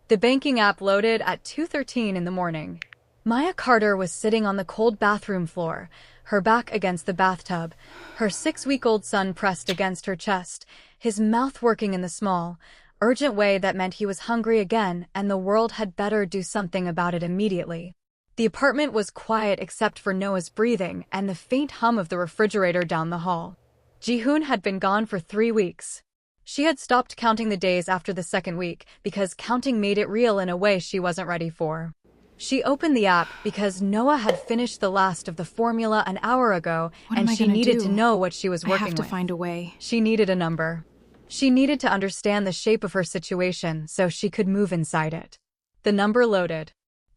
The banking app loaded at 2:13 in the morning. Maya Carter was sitting on the cold bathroom floor, her back against the bathtub, her 6-week-old son pressed against her chest, his mouth working in the small, urgent way that meant he was hungry again and the world had better do something about it immediately. The apartment was quiet except for Noah's breathing and the faint hum of the refrigerator down the hall. Ji-Hoon had been gone for 3 weeks. She had stopped counting the days after the second week because counting made it real in a way she wasn't ready for. She opened the app because Noah had finished the last of the formula an hour ago and she needed to know what she was working with. I have to find a way. She needed a number. She needed to understand the shape of her situation so she could move inside it. The number loaded.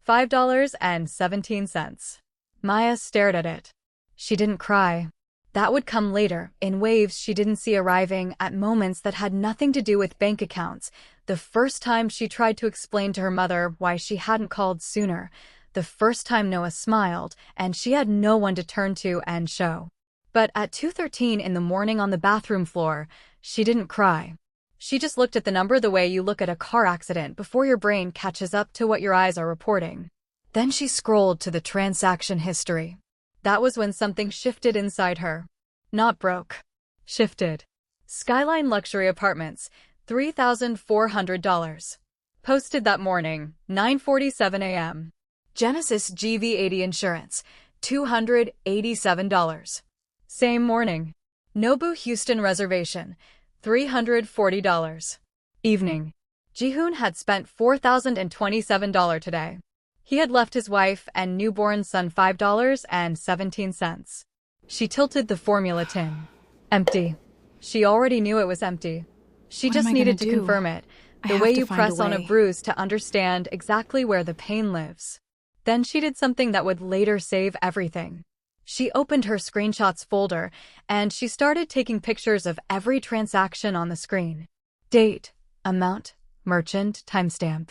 $5.17. Maya stared at it. She didn't cry. That would come later, in waves she didn't see arriving, at moments that had nothing to do with bank accounts. The first time she tried to explain to her mother why she hadn't called sooner. The first time Noah smiled, and she had no one to turn to and show. But at 2:13 in the morning on the bathroom floor, she didn't cry. She just looked at the number the way you look at a car accident before your brain catches up to what your eyes are reporting. Then she scrolled to the transaction history. That was when something shifted inside her. Not broke. Shifted. Skyline Luxury Apartments, $3,400. Posted that morning, 9:47 a.m. Genesis GV80 Insurance, $287. Same morning. Nobu Houston Reservation, $340. Evening. Ji-Hoon had spent $4,027 today. He had left his wife and newborn son $5.17. She tilted the formula tin. Empty. She already knew it was empty. She just needed to confirm it, the way you press on a bruise to understand exactly where the pain lives. Then she did something that would later save everything. She opened her screenshots folder, and she started taking pictures of every transaction on the screen. Date, amount, merchant, timestamp.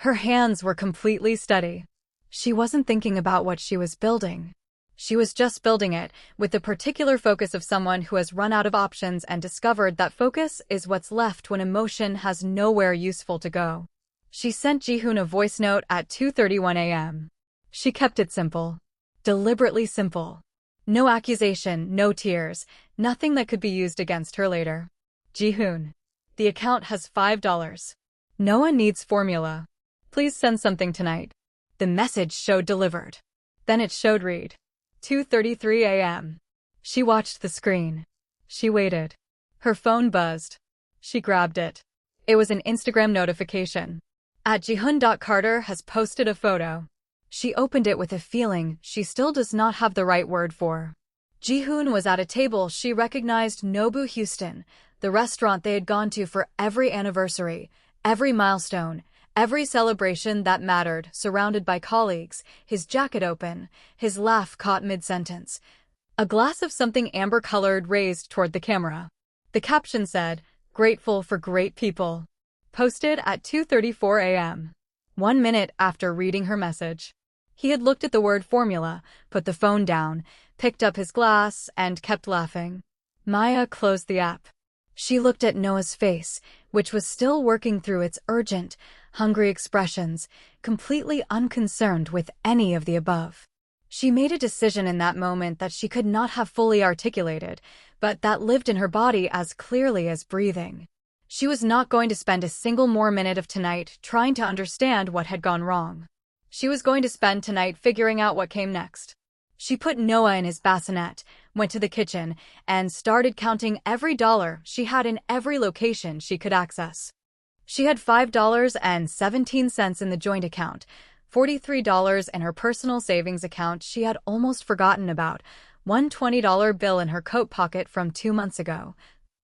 Her hands were completely steady. She wasn't thinking about what she was building. She was just building it, with the particular focus of someone who has run out of options and discovered that focus is what's left when emotion has nowhere useful to go. She sent Ji-Hoon a voice note at 2:31 a.m. She kept it simple. Deliberately simple. No accusation, no tears, nothing that could be used against her later. Ji-Hoon. The account has $5. Noah needs formula. Please send something tonight. The message showed delivered. Then it showed read. 2:33 a.m. She watched the screen. She waited. Her phone buzzed. She grabbed it. It was an Instagram notification. @Ji-Hoon.Carter has posted a photo. She opened it with a feeling she still does not have the right word for. Ji-Hoon was at a table she recognized Nobu Houston, the restaurant they had gone to for every anniversary, every milestone, every celebration that mattered, surrounded by colleagues, his jacket open, his laugh caught mid-sentence. A glass of something amber-colored raised toward the camera. The caption said, "Grateful for great people." Posted at 2:34 a.m. 1 minute after reading her message. He had looked at the word formula, put the phone down, picked up his glass, and kept laughing. Maya closed the app. She looked at Noah's face, which was still working through its urgent, hungry expressions, completely unconcerned with any of the above. She made a decision in that moment that she could not have fully articulated, but that lived in her body as clearly as breathing. She was not going to spend a single more minute of tonight trying to understand what had gone wrong. She was going to spend tonight figuring out what came next. She put Noah in his bassinet, went to the kitchen, and started counting every dollar she had in every location she could access. She had $5.17 in the joint account, $43 in her personal savings account she had almost forgotten about, one $20 bill in her coat pocket from 2 months ago,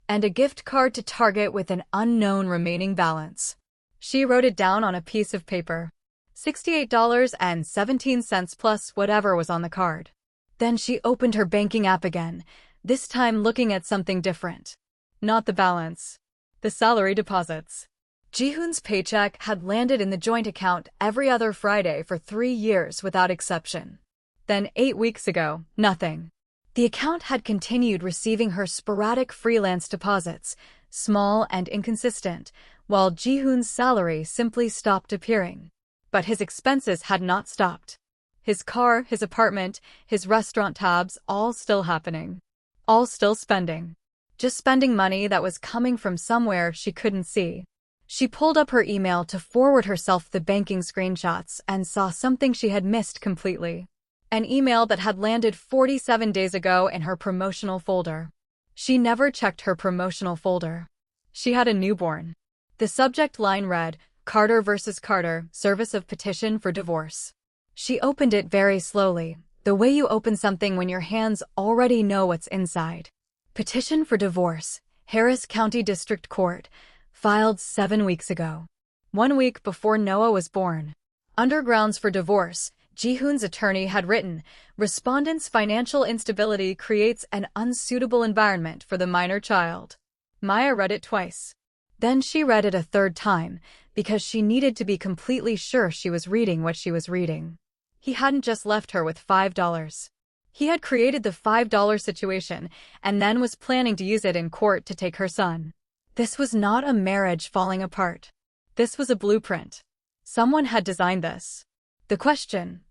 and a gift card to Target with an unknown remaining balance. She wrote it down on a piece of paper. $68.17 plus whatever was on the card. Then she opened her banking app again, this time looking at something different. Not the balance. The salary deposits. Ji-Hoon's paycheck had landed in the joint account every other Friday for 3 years without exception. Then 8 weeks ago, nothing. The account had continued receiving her sporadic freelance deposits, small and inconsistent, while Ji-Hoon's salary simply stopped appearing. But his expenses had not stopped. His car, his apartment, his restaurant tabs, all still happening. All still spending. Just spending money that was coming from somewhere she couldn't see. She pulled up her email to forward herself the banking screenshots and saw something she had missed completely. An email that had landed 47 days ago in her promotional folder. She never checked her promotional folder. She had a newborn. The subject line read, Carter versus Carter, service of petition for divorce. She opened it very slowly, the way you open something when your hands already know what's inside. Petition for divorce, Harris County District Court, filed 7 weeks ago. 1 week before Noah was born. Under grounds for divorce, Ji-Hoon's attorney had written, respondent's financial instability creates an unsuitable environment for the minor child. Maya read it twice. Then she read it a third time, because she needed to be completely sure she was reading what she was reading. He hadn't just left her with $5. He had created the $5 situation and then was planning to use it in court to take her son. This was not a marriage falling apart. This was a blueprint. Someone had designed this. The question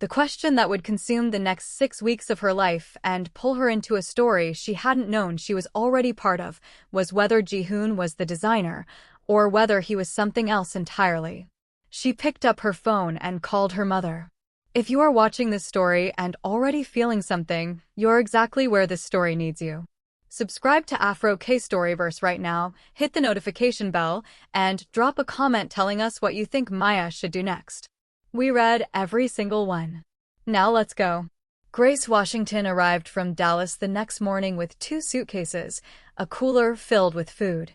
that would consume the next 6 weeks of her life and pull her into a story she hadn't known she was already part of, was whether Ji-Hoon was the designer or whether he was something else entirely. She picked up her phone and called her mother. If you are watching this story and already feeling something, you're exactly where this story needs you. Subscribe to Afro K-Storyverse right now, hit the notification bell, and drop a comment telling us what you think Maya should do next. We read every single one. Now let's go. Grace Washington arrived from Dallas the next morning with 2 suitcases, a cooler filled with food,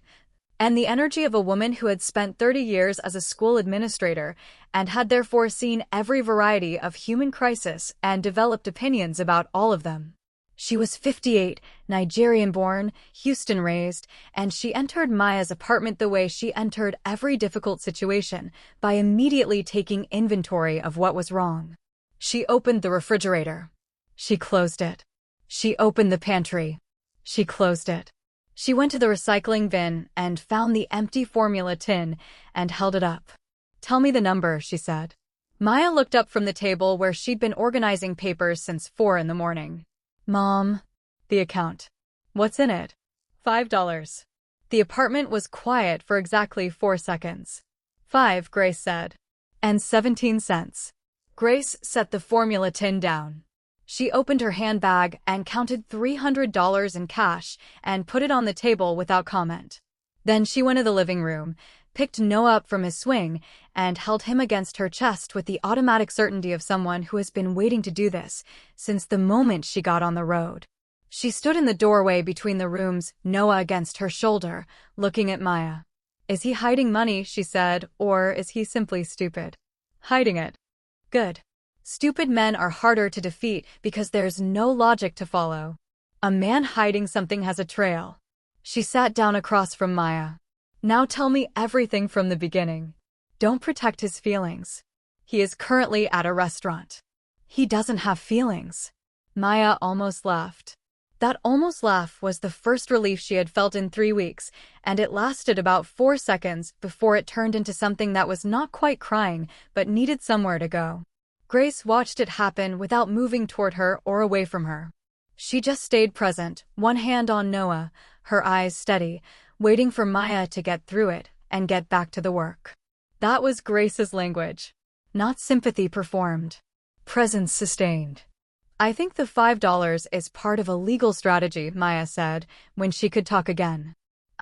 and the energy of a woman who had spent 30 years as a school administrator and had therefore seen every variety of human crisis and developed opinions about all of them. She was 58, Nigerian-born, Houston-raised, and she entered Maya's apartment the way she entered every difficult situation, by immediately taking inventory of what was wrong. She opened the refrigerator. She closed it. She opened the pantry. She closed it. She went to the recycling bin and found the empty formula tin and held it up. "Tell me the number," she said. Maya looked up from the table where she'd been organizing papers since 4 in the morning. "Mom." "The account." "What's in it?" $5. The apartment was quiet for exactly 4 seconds. "5, Grace said. "And 17 cents. Grace set the formula tin down. She opened her handbag and counted $300 in cash and put it on the table without comment. Then she went to the living room, picked Noah up from his swing, and held him against her chest with the automatic certainty of someone who has been waiting to do this since the moment she got on the road. She stood in the doorway between the rooms, Noah against her shoulder, looking at Maya. "Is he hiding money," she said, "or is he simply stupid?" "Hiding it." "Good. Stupid men are harder to defeat because there's no logic to follow. A man hiding something has a trail." She sat down across from Maya. "Now tell me everything from the beginning. Don't protect his feelings. He is currently at a restaurant." "He doesn't have feelings." Maya almost laughed. That almost laugh was the first relief she had felt in 3 weeks, and it lasted about 4 seconds before it turned into something that was not quite crying but needed somewhere to go. Grace watched it happen without moving toward her or away from her. She just stayed present, one hand on Noah, her eyes steady, waiting for Maya to get through it and get back to the work. That was Grace's language. Not sympathy performed. Presence sustained. "I think the $5 is part of a legal strategy," Maya said, when she could talk again.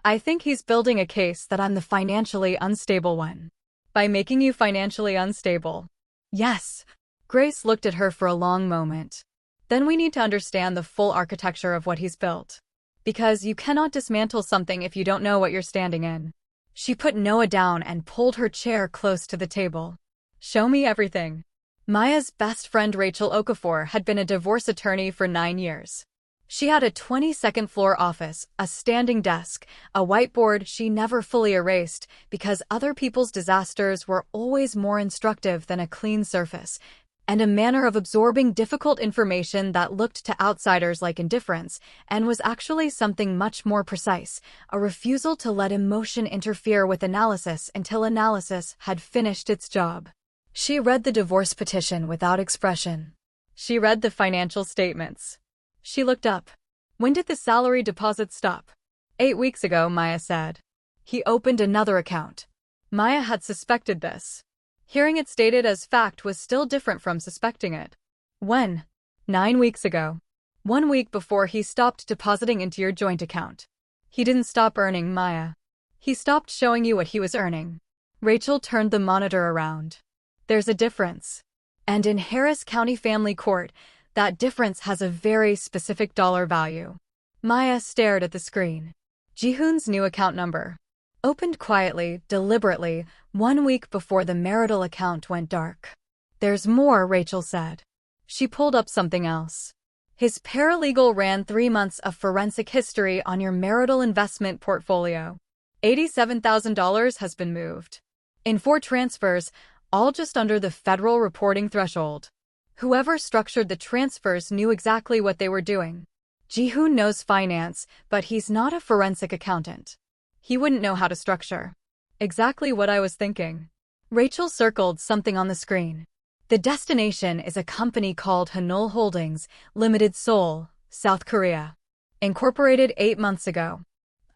"I think he's building a case that I'm the financially unstable one." "By making you financially unstable?" "Yes." Grace looked at her for a long moment. "Then we need to understand the full architecture of what he's built. Because you cannot dismantle something if you don't know what you're standing in." She put Noah down and pulled her chair close to the table. "Show me everything." Maya's best friend Rachel Okafor had been a divorce attorney for 9 years. She had a 22nd-floor office, a standing desk, a whiteboard she never fully erased because other people's disasters were always more instructive than a clean surface, and a manner of absorbing difficult information that looked to outsiders like indifference and was actually something much more precise, a refusal to let emotion interfere with analysis until analysis had finished its job. She read the divorce petition without expression. She read the financial statements. She looked up. When did the salary deposit stop? 8 weeks ago, Maya said. He opened another account. Maya had suspected this. Hearing it stated as fact was still different from suspecting it. When? 9 weeks ago. 1 week before he stopped depositing into your joint account. He didn't stop earning, Maya. He stopped showing you what he was earning. Rachel turned the monitor around. There's a difference. And in Harris County Family Court, that difference has a very specific dollar value. Maya stared at the screen. Ji-Hoon's new account number. Opened quietly, deliberately, 1 week before the marital account went dark. There's more, Rachel said. She pulled up something else. His paralegal ran 3 months of forensic history on your marital investment portfolio. $87,000 has been moved. In 4 transfers, all just under the federal reporting threshold. Whoever structured the transfers knew exactly what they were doing. Ji-Hoon knows finance, but he's not a forensic accountant. He wouldn't know how to structure. Exactly what I was thinking. Rachel circled something on the screen. The destination is a company called Hanul Holdings, Limited, Seoul, South Korea. Incorporated 8 months ago.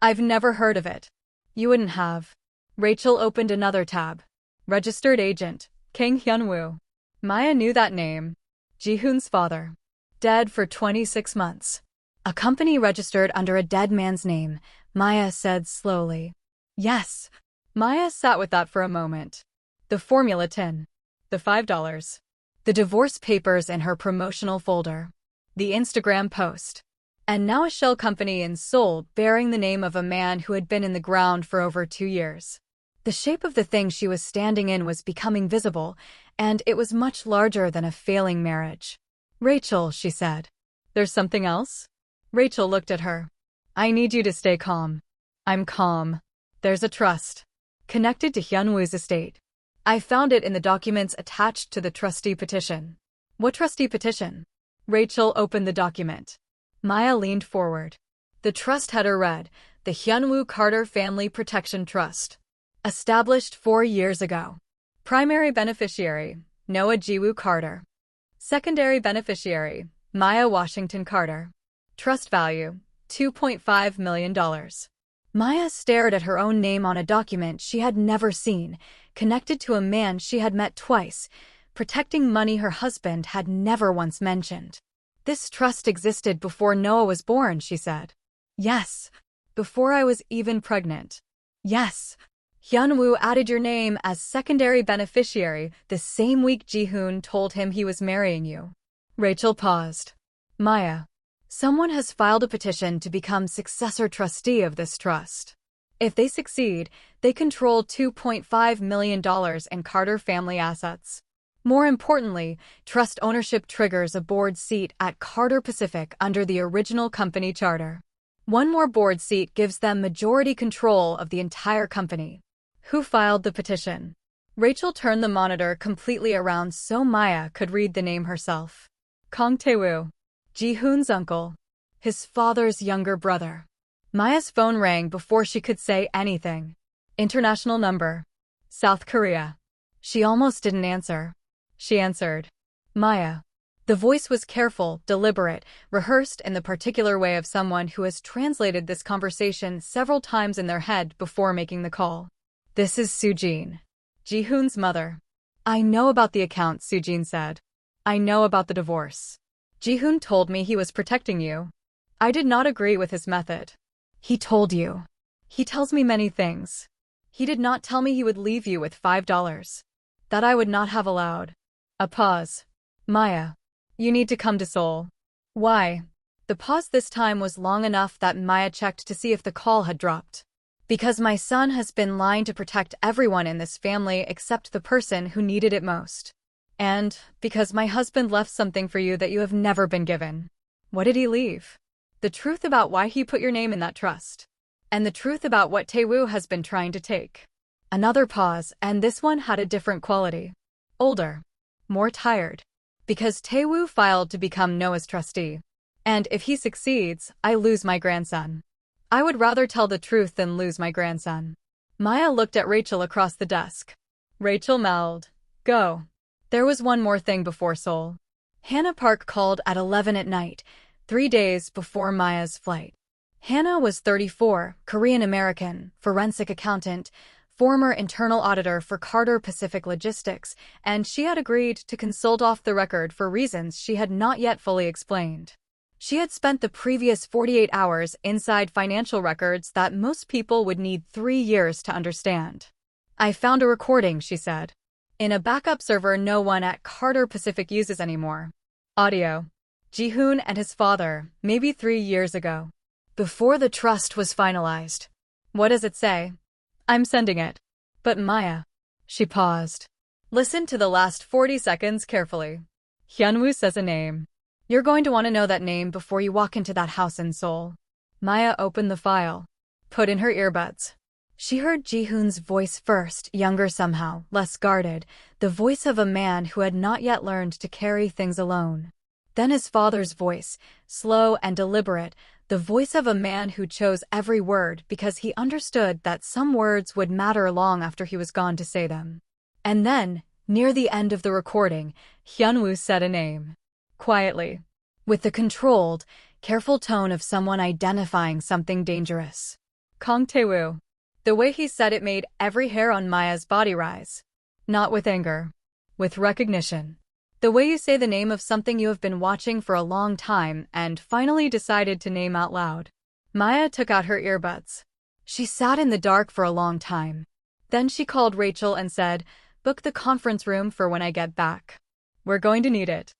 I've never heard of it. You wouldn't have. Rachel opened another tab. Registered agent, Kang Hyun-woo. Maya knew that name. Ji-Hoon's father. Dead for 26 months. A company registered under a dead man's name, Maya said slowly. Yes. Maya sat with that for a moment. The formula tin. The $5. The divorce papers in her promotional folder. The Instagram post. And now a shell company in Seoul bearing the name of a man who had been in the ground for over 2 years. The shape of the thing she was standing in was becoming visible, and it was much larger than a failing marriage. Rachel, she said. There's something else? Rachel looked at her. I need you to stay calm. I'm calm. There's a trust. Connected to Hyun-woo's estate. I found it in the documents attached to the trustee petition. What trustee petition? Rachel opened the document. Maya leaned forward. The trust header read, the Hyun-woo Carter Family Protection Trust. Established 4 years ago. Primary beneficiary, Noah Ji-woo Carter. Secondary beneficiary, Maya Washington Carter. Trust value, $2.5 million. Maya stared at her own name on a document she had never seen, connected to a man she had met twice, protecting money her husband had never once mentioned. This trust existed before Noah was born, she said. Yes. Before I was even pregnant. Yes. Hyun-woo added your name as secondary beneficiary the same week Ji-Hoon told him he was marrying you. Rachel paused. Maya. Someone has filed a petition to become successor trustee of this trust. If they succeed, they control $2.5 million in Carter family assets. More importantly, trust ownership triggers a board seat at Carter Pacific under the original company charter. One more board seat gives them majority control of the entire company. Who filed the petition? Rachel turned the monitor completely around so Maya could read the name herself. Kang Tae-woo. Ji-Hoon's uncle. His father's younger brother. Maya's phone rang before she could say anything. International number. South Korea. She almost didn't answer. She answered. Maya. The voice was careful, deliberate, rehearsed in the particular way of someone who has translated this conversation several times in their head before making the call. This is Soo-jin. Ji-Hoon's mother. I know about the account, Soo-jin said. I know about the divorce. Ji-Hoon told me he was protecting you. I did not agree with his method. He told you. He tells me many things. He did not tell me he would leave you with $5. That I would not have allowed. A pause. Maya. You need to come to Seoul. Why? The pause this time was long enough that Maya checked to see if the call had dropped. Because my son has been lying to protect everyone in this family except the person who needed it most. And because my husband left something for you that you have never been given. What did he leave? The truth about why he put your name in that trust. And the truth about what Tae-woo has been trying to take. Another pause, and this one had a different quality. Older. More tired. because Taewoo filed to become Noah's trustee. And if he succeeds, I lose my grandson. I would rather tell the truth than lose my grandson. Maya looked at Rachel across the desk. Rachel mouthed, "Go." There was one more thing before Seoul. Hannah Park called at 11 at night, 3 days before Maya's flight. Hannah was 34, Korean-American, forensic accountant, former internal auditor for Carter Pacific Logistics, and she had agreed to consult off the record for reasons she had not yet fully explained. She had spent the previous 48 hours inside financial records that most people would need 3 years to understand. "I found a recording," she said, "in a backup server no one at Carter Pacific uses anymore. Audio. Ji-Hoon and his father, maybe 3 years ago. Before the trust was finalized." "What does it say?" "I'm sending it." "But Maya." She paused. "Listen to the last 40 seconds carefully. Hyunwoo says a name. You're going to want to know that name before you walk into that house in Seoul." Maya opened the file. Put in her earbuds. She heard Ji-Hoon's voice first, younger somehow, less guarded, the voice of a man who had not yet learned to carry things alone. Then his father's voice, slow and deliberate, the voice of a man who chose every word because he understood that some words would matter long after he was gone to say them. And then, near the end of the recording, Hyunwoo said a name. Quietly, with the controlled, careful tone of someone identifying something dangerous. Kang Taewoo. The way he said it made every hair on Maya's body rise. Not with anger. With recognition. The way you say the name of something you have been watching for a long time and finally decided to name out loud. Maya took out her earbuds. She sat in the dark for a long time. Then she called Rachel and said, "Book the conference room for when I get back. We're going to need it."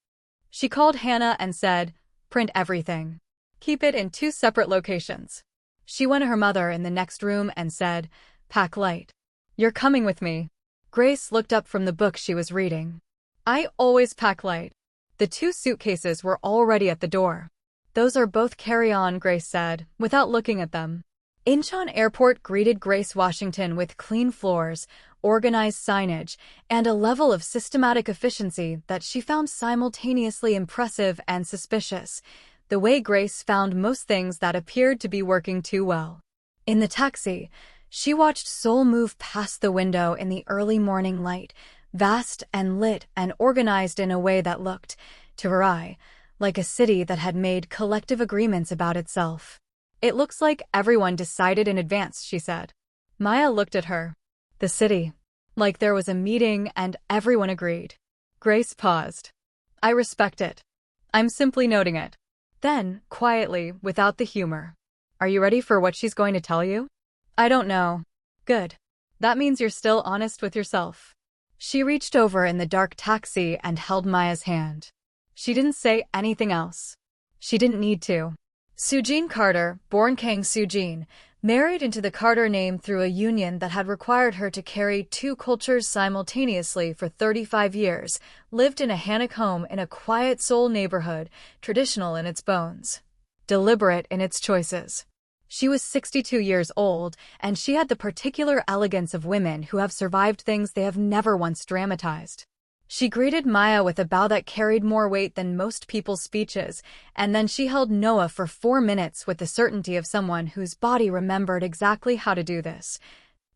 She called Hannah and said, "Print everything. Keep it in 2 separate locations." She went to her mother in the next room and said, "Pack light. You're coming with me." Grace looked up from the book she was reading. "I always pack light." The 2 suitcases were already at the door. "Those are both carry-on," Grace said, without looking at them. Incheon Airport greeted Grace Washington with clean floors, organized signage, and a level of systematic efficiency that she found simultaneously impressive and suspicious, the way Grace found most things that appeared to be working too well. In the taxi, she watched Seoul move past the window in the early morning light, vast and lit and organized in a way that looked, to her eye, like a city that had made collective agreements about itself. "It looks like everyone decided in advance," she said. Maya looked at her. "The city. Like there was a meeting and everyone agreed." Grace paused. "I respect it. I'm simply noting it." Then, quietly, without the humor. "Are you ready for what she's going to tell you?" "I don't know." "Good. That means you're still honest with yourself." She reached over in the dark taxi and held Maya's hand. She didn't say anything else. She didn't need to. Soojin Carter, born Kang Soojin, married into the Carter name through a union that had required her to carry 2 cultures simultaneously for 35 years, lived in a Hanok home in a quiet Seoul neighborhood, traditional in its bones, deliberate in its choices. She was 62 years old, and she had the particular elegance of women who have survived things they have never once dramatized. She greeted Maya with a bow that carried more weight than most people's speeches, and then she held Noah for 4 minutes with the certainty of someone whose body remembered exactly how to do this.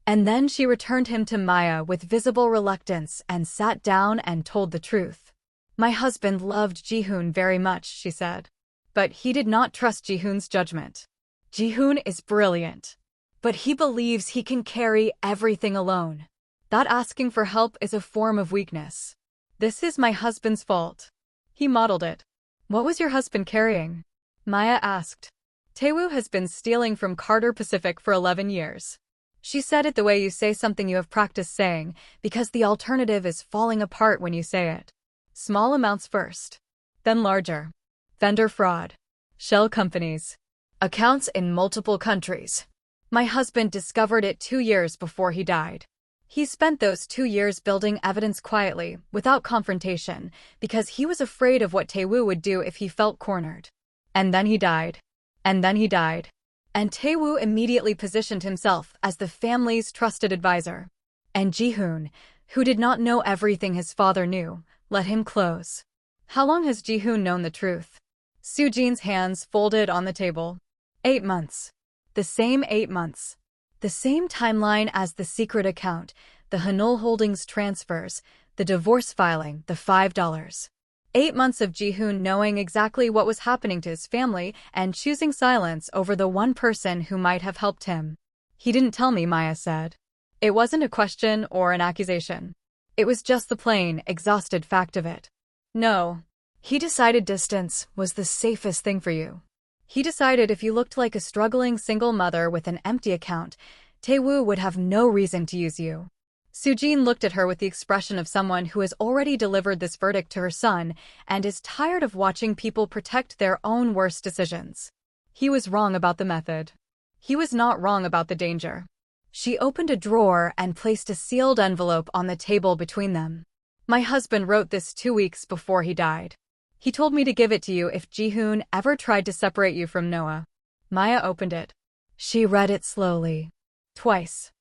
And then she returned him to Maya with visible reluctance and sat down and told the truth. "My husband loved Ji-Hoon very much," she said. "But he did not trust Ji-Hoon's judgment. Ji-Hoon is brilliant. But he believes he can carry everything alone. That asking for help is a form of weakness. This is my husband's fault. He modeled it." "What was your husband carrying?" Maya asked. "Taewoo has been stealing from Carter Pacific for 11 years. She said it the way you say something you have practiced saying, because the alternative is falling apart when you say it. Small amounts first. Then larger. Vendor fraud. Shell companies. Accounts in multiple countries. My husband discovered it 2 years before he died. He spent those 2 years building evidence quietly, without confrontation, because he was afraid of what Taewoo would do if he felt cornered. And then he died. And then he died. And Taewoo immediately positioned himself as the family's trusted advisor. And Ji-Hoon, who did not know everything his father knew, let him close. How long has Ji-Hoon known the truth? Soo-jin's hands folded on the table. 8 months. The same 8 months. The same timeline as the secret account, the Hanul Holdings transfers, the divorce filing, the $5. 8 months of Ji-Hoon knowing exactly what was happening to his family and choosing silence over the one person who might have helped him. He didn't tell me, Maya said. It wasn't a question or an accusation. It was just the plain, exhausted fact of it. No. He decided distance was the safest thing for you. He decided if you looked like a struggling single mother with an empty account, Tae-woo would have no reason to use you. Soo-jin looked at her with the expression of someone who has already delivered this verdict to her son and is tired of watching people protect their own worst decisions. He was wrong about the method. He was not wrong about the danger. She opened a drawer and placed a sealed envelope on the table between them. My husband wrote this 2 weeks before he died. He told me to give it to you if Ji-Hoon ever tried to separate you from Noah. Maya opened it. She read it slowly. Twice.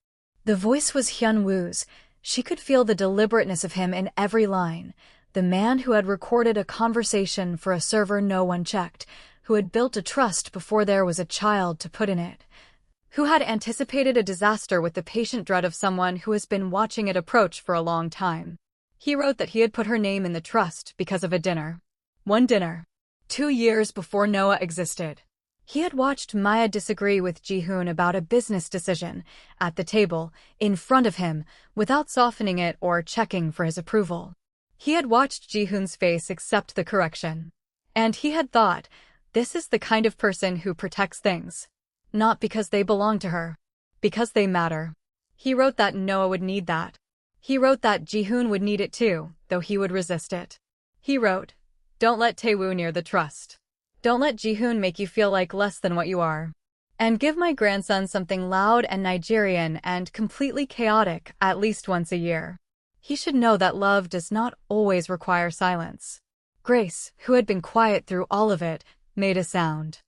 The voice was Hyun-woo's. She could feel the deliberateness of him in every line. The man who had recorded a conversation for a server no one checked, who had built a trust before there was a child to put in it, who had anticipated a disaster with the patient dread of someone who has been watching it approach for a long time. He wrote that he had put her name in the trust because of a dinner. One dinner. 2 years before Noah existed. He had watched Maya disagree with Ji-Hoon about a business decision, at the table, in front of him, without softening it or checking for his approval. He had watched Ji-Hoon's face accept the correction. And he had thought, this is the kind of person who protects things. Not because they belong to her. Because they matter. He wrote that Noah would need that. He wrote that Ji-Hoon would need it too, though he would resist it. He wrote, don't let Tae-woo near the trust. Don't let Ji-Hoon make you feel like less than what you are. And give my grandson something loud and Nigerian and completely chaotic at least once a year. He should know that love does not always require silence. Grace, who had been quiet through all of it, made a sound.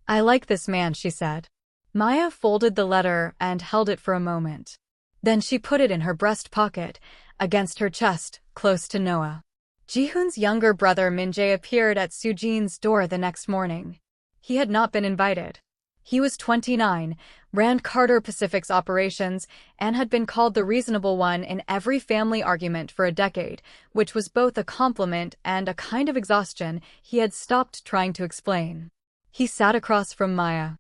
I like this man, she said. Maya folded the letter and held it for a moment. Then she put it in her breast pocket, against her chest, close to Noah. Ji-Hoon's younger brother Min-jae appeared at Soo-jin's door the next morning. He had not been invited. He was 29, ran Carter Pacific's operations, and had been called the reasonable one in every family argument for a decade, which was both a compliment and a kind of exhaustion he had stopped trying to explain. He sat across from Maya.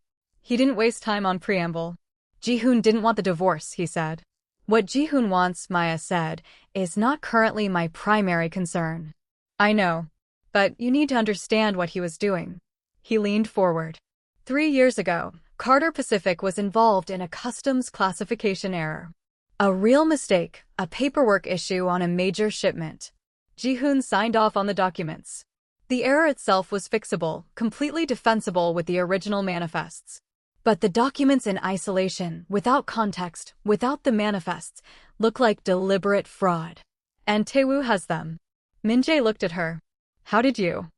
He didn't waste time on preamble. Ji-Hoon didn't want the divorce, he said. What Ji-Hoon wants, Maya said, is not currently my primary concern. I know. But you need to understand what he was doing. He leaned forward. 3 years ago, Carter Pacific was involved in a customs classification error. A real mistake, a paperwork issue on a major shipment. Ji-Hoon signed off on the documents. The error itself was fixable, completely defensible with the original manifests. But the documents in isolation, without context, without the manifests, look like deliberate fraud. And Tae-woo has them. Min-jae looked at her. How did you?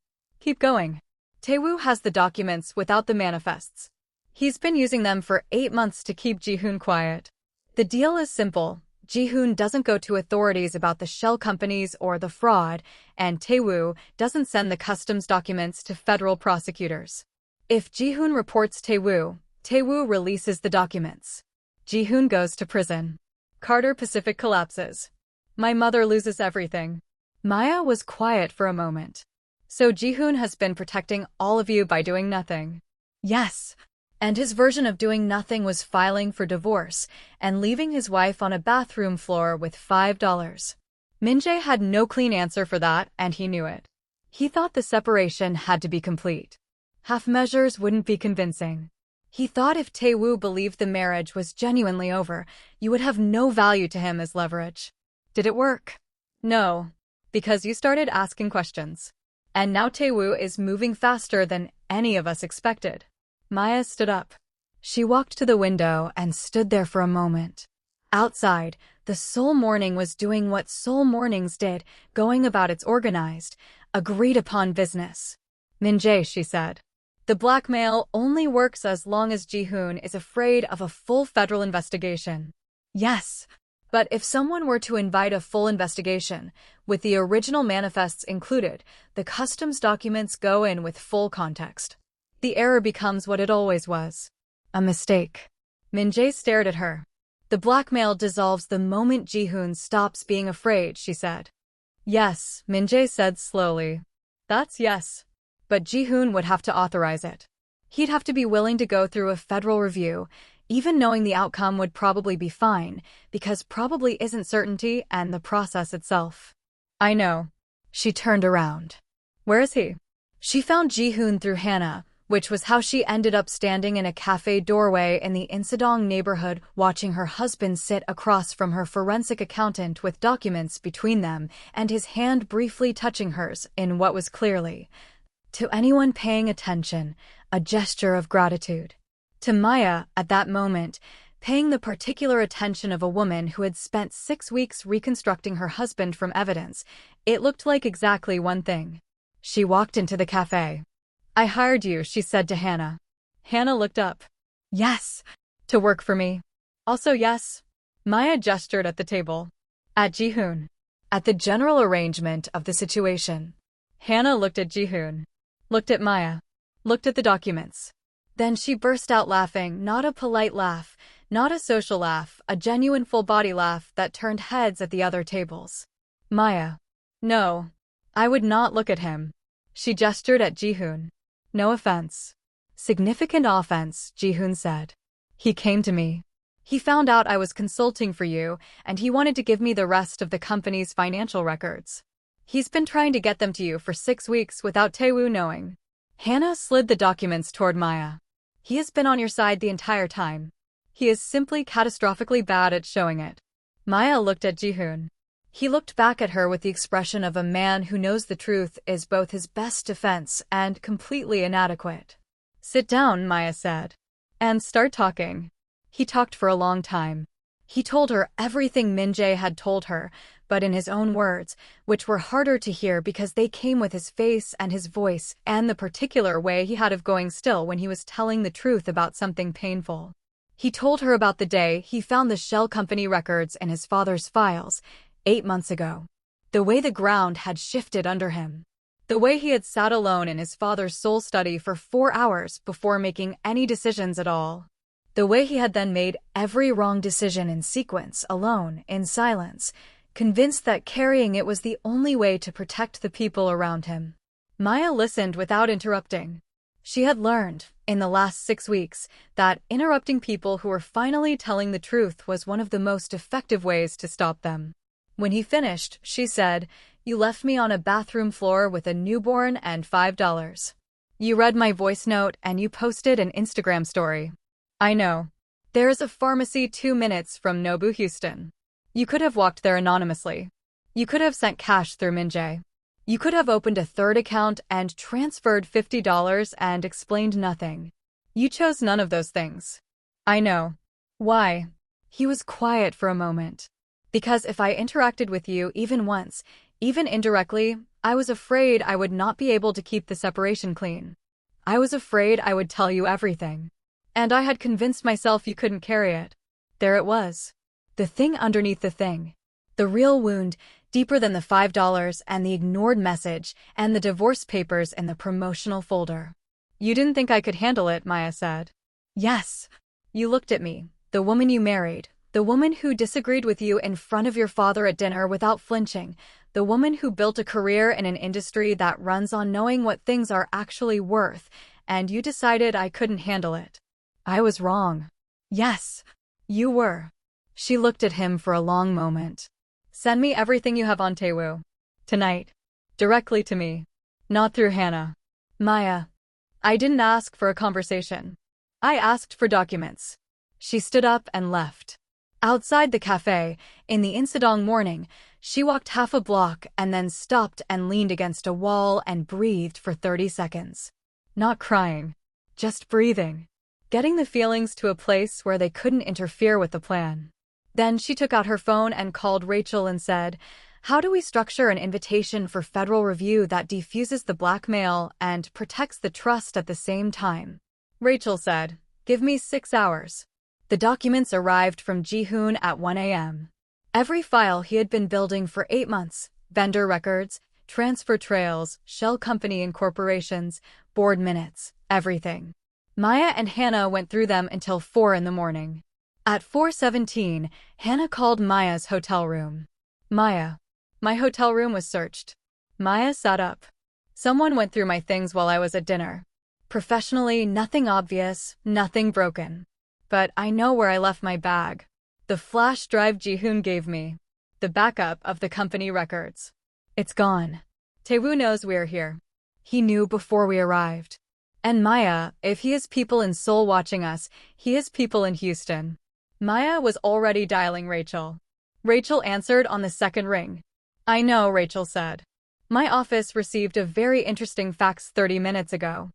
Keep going. Tae-woo has the documents without the manifests. He's been using them for 8 months to keep Ji-Hoon quiet. The deal is simple. Ji-Hoon doesn't go to authorities about the shell companies or the fraud, and Tae-woo doesn't send the customs documents to federal prosecutors. If Ji-Hoon reports Tae-woo, Tae-woo releases the documents. Ji-Hoon goes to prison. Carter Pacific collapses. My mother loses everything. Maya was quiet for a moment. So Ji-Hoon has been protecting all of you by doing nothing. Yes. And his version of doing nothing was filing for divorce and leaving his wife on a bathroom floor with $5. Min-jae had no clean answer for that, and he knew it. He thought the separation had to be complete. Half measures wouldn't be convincing. He thought if Tae-woo believed the marriage was genuinely over, you would have no value to him as leverage. Did it work? No. Because you started asking questions. And now Tae-woo is moving faster than any of us expected. Maya stood up. She walked to the window and stood there for a moment. Outside, the Seoul morning was doing what Seoul mornings did, going about its organized, agreed-upon business. Min-jae, she said. The blackmail only works as long as Ji-Hoon is afraid of a full federal investigation. Yes. But if someone were to invite a full investigation, with the original manifests included, the customs documents go in with full context. The error becomes what it always was. A mistake. Min-jae stared at her. The blackmail dissolves the moment Ji-Hoon stops being afraid, she said. Yes, Min-jae said slowly. That's yes. But Ji-Hoon would have to authorize it. He'd have to be willing to go through a federal review, even knowing the outcome would probably be fine, because probably isn't certainty and the process itself. I know. She turned around. Where is he? She found Ji-Hoon through Hannah, which was how she ended up standing in a cafe doorway in the Insadong neighborhood watching her husband sit across from her forensic accountant with documents between them and his hand briefly touching hers in what was clearly, to anyone paying attention, a gesture of gratitude. To Maya, at that moment, paying the particular attention of a woman who had spent 6 weeks reconstructing her husband from evidence, it looked like exactly one thing. She walked into the cafe. I hired you, she said to Hannah. Hannah looked up. Yes. To work for me. Also yes. Maya gestured at the table. At Ji-Hoon. At the general arrangement of the situation. Hannah looked at Ji-Hoon. Looked at Maya. Looked at the documents. Then she burst out laughing, not a polite laugh, not a social laugh, a genuine full-body laugh that turned heads at the other tables. Maya. No. I would not look at him. She gestured at Ji-Hoon. No offense. Significant offense, Ji-Hoon said. He came to me. He found out I was consulting for you, and he wanted to give me the rest of the company's financial records. He's been trying to get them to you for 6 weeks without Taewoo knowing. Hannah slid the documents toward Maya. He has been on your side the entire time. He is simply catastrophically bad at showing it. Maya looked at Ji-Hoon. He looked back at her with the expression of a man who knows the truth is both his best defense and completely inadequate. Sit down, Maya said. And start talking. He talked for a long time. He told her everything Min-jae had told her, but in his own words, which were harder to hear because they came with his face and his voice and the particular way he had of going still when he was telling the truth about something painful. He told her about the day he found the shell company records in his father's files, 8 months ago. The way the ground had shifted under him. The way he had sat alone in his father's soul study for 4 hours before making any decisions at all. The way he had then made every wrong decision in sequence, alone, in silence, convinced that carrying it was the only way to protect the people around him. Maya listened without interrupting. She had learned, in the last 6 weeks, that interrupting people who were finally telling the truth was one of the most effective ways to stop them. When he finished, she said, You left me on a bathroom floor with a newborn and $5. You read my voice note and you posted an Instagram story. I know. There is a pharmacy 2 minutes from Nobu, Houston. You could have walked there anonymously. You could have sent cash through Min-jae. You could have opened a third account and transferred $50 and explained nothing. You chose none of those things. I know. Why? He was quiet for a moment. Because if I interacted with you even once, even indirectly, I was afraid I would not be able to keep the separation clean. I was afraid I would tell you everything. And I had convinced myself you couldn't carry it. There it was. The thing underneath the thing. The real wound, deeper than the $5 and the ignored message and the divorce papers in the promotional folder. You didn't think I could handle it, Maya said. Yes. You looked at me, the woman you married, the woman who disagreed with you in front of your father at dinner without flinching, the woman who built a career in an industry that runs on knowing what things are actually worth, and you decided I couldn't handle it. I was wrong. Yes, you were. She looked at him for a long moment. Send me everything you have on Taewoo. Tonight. Directly to me. Not through Hannah. Maya. I didn't ask for a conversation. I asked for documents. She stood up and left. Outside the cafe, in the Insadong morning, she walked half a block and then stopped and leaned against a wall and breathed for 30 seconds. Not crying. Just breathing. Getting the feelings to a place where they couldn't interfere with the plan. Then she took out her phone and called Rachel and said, How do we structure an invitation for federal review that defuses the blackmail and protects the trust at the same time? Rachel said, Give me 6 hours. The documents arrived from Ji-Hoon at 1 a.m. Every file he had been building for 8 months, vendor records, transfer trails, shell company incorporations, board minutes, everything. Maya and Hannah went through them until 4 in the morning. At 4:17, Hannah called Maya's hotel room. Maya. My hotel room was searched. Maya sat up. Someone went through my things while I was at dinner. Professionally, nothing obvious, nothing broken. But I know where I left my bag. The flash drive Ji-Hoon gave me. The backup of the company records. It's gone. Taewoo knows we're here. He knew before we arrived. And Maya, if he has people in Seoul watching us, he has people in Houston. Maya was already dialing Rachel. Rachel answered on the second ring. I know, Rachel said. My office received a very interesting fax 30 minutes ago.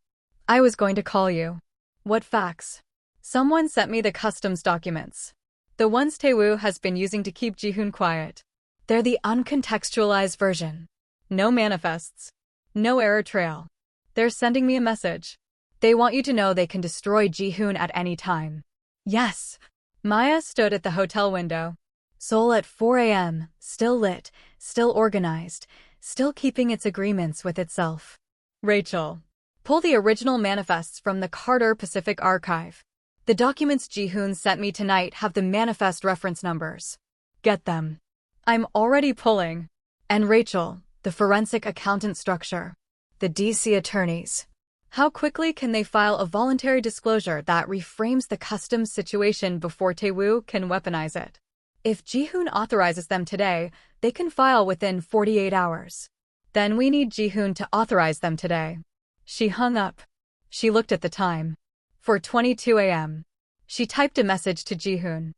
I was going to call you. What fax? Someone sent me the customs documents. The ones Taewoo has been using to keep Ji-Hoon quiet. They're the uncontextualized version. No manifests. No error trail. They're sending me a message. They want you to know they can destroy Ji-Hoon at any time. Yes. Maya stood at the hotel window. Seoul at 4 a.m., still lit, still organized, still keeping its agreements with itself. Rachel. Pull the original manifests from the Carter Pacific Archive. The documents Ji-Hoon sent me tonight have the manifest reference numbers. Get them. I'm already pulling. And Rachel, the forensic accountant structure. The DC attorneys. How quickly can they file a voluntary disclosure that reframes the customs situation before Taewoo can weaponize it? If Ji-Hoon authorizes them today, they can file within 48 hours. Then we need Ji-Hoon to authorize them today. She hung up. She looked at the time. 4:22 a.m. She typed a message to Ji-Hoon.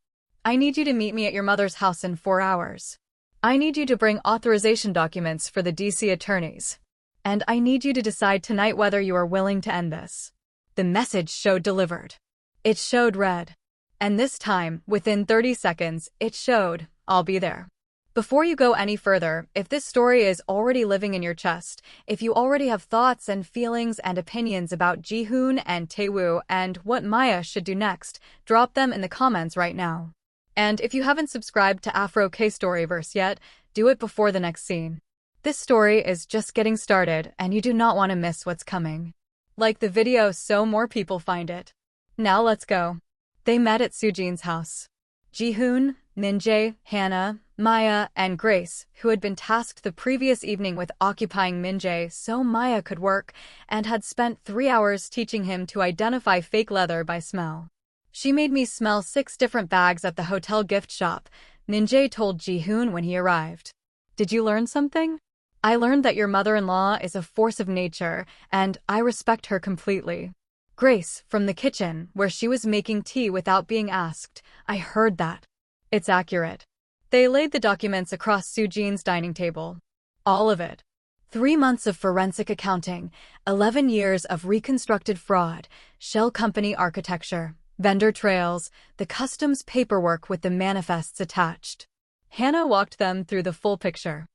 I need you to meet me at your mother's house in 4 hours. I need you to bring authorization documents for the DC attorneys. And I need you to decide tonight whether you are willing to end this. The message showed delivered. It showed read. And this time, within 30 seconds, it showed, I'll be there. Before you go any further, if this story is already living in your chest, if you already have thoughts and feelings and opinions about Ji-Hoon and Taewoo and what Maya should do next, drop them in the comments right now. And if you haven't subscribed to Afro K-Storyverse yet, do it before the next scene. This story is just getting started and you do not want to miss what's coming. Like the video so more people find it. Now let's go. They met at Soojin's house. Ji-Hoon, Min-jae, Hannah, Maya, and Grace, who had been tasked the previous evening with occupying Min-jae so Maya could work, and had spent 3 hours teaching him to identify fake leather by smell. She made me smell 6 different bags at the hotel gift shop, Min-jae told Ji-Hoon when he arrived. Did you learn something? I learned that your mother-in-law is a force of nature, and I respect her completely. Grace, from the kitchen, where she was making tea without being asked, I heard that. It's accurate. They laid the documents across Soojin's dining table. All of it. 3 months of forensic accounting, 11 years of reconstructed fraud, shell company architecture, vendor trails, the customs paperwork with the manifests attached. Hannah walked them through the full picture.